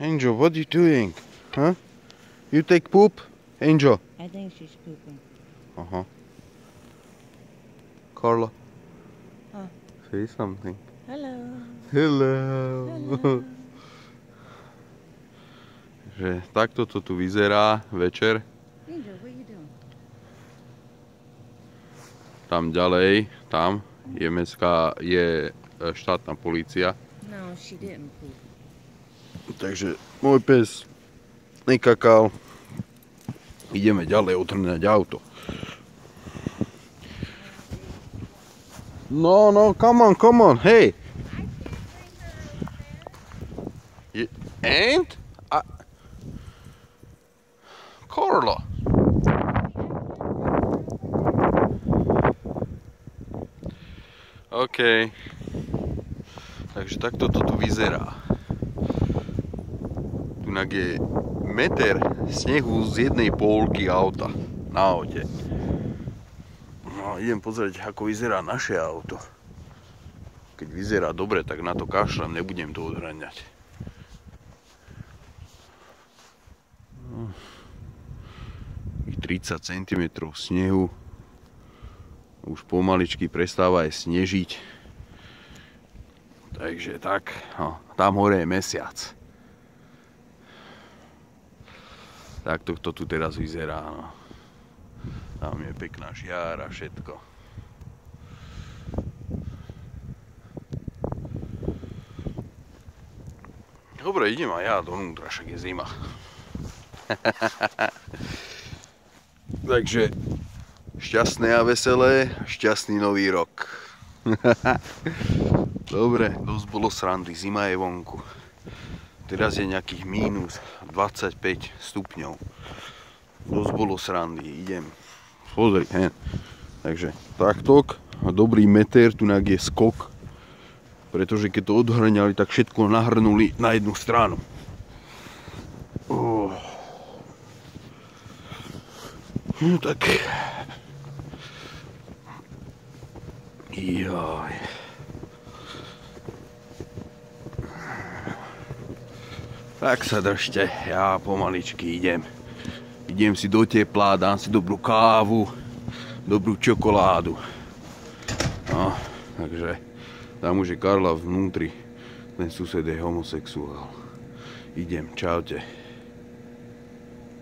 Angel, what are you doing? Huh? You take poop? Angel? I think she's pooping. Uh-huh. Carla? Huh? Say something. Hello. Hello. Hello. Že takto to tu vyzerá večer. Angel, what are you doing? Tam ďalej, tam je štátna polícia. No, she didn't poop. Takže môj pes nekakal. Ideme ďalej otrňať auto. No, come on, hey! And? Carla! OK. Takže takto to tu vyzerá. Tunak je meter snehu z jednej pólky auta na aute. No, idem pozrieť, ako vyzerá naše auto. Keď vyzerá dobre, tak na to kašlem, nebudem to odhraňať. Ich 30 cm snehu. Už pomaličky prestáva aj snežiť. Takže tak, no, tam hore je mesiac. Tak to tu teraz vyzerá, no. Tam je pekná žiara, všetko. Dobre, idem aj ja donútra, však je zima. Takže šťastné a veselé, šťastný nový rok. Dobre, dosť bolo srandy, zima je vonku. Teraz je nejakých minus 25 stupňov. Dosť bolo srandy, idem. Pozri, hen. Takže takto, dobrý meter, tunak je skok. Pretože keď to odhrňali, tak všetko nahrnuli na jednu stranu. No tak. Joj. Tak sa držte, ja pomaličky idem. Idem si do tepla, dám si dobrú kávu, dobrú čokoládu. No, takže tam už je Karla vnútri, ten sused je homosexuál. Idem, čaute.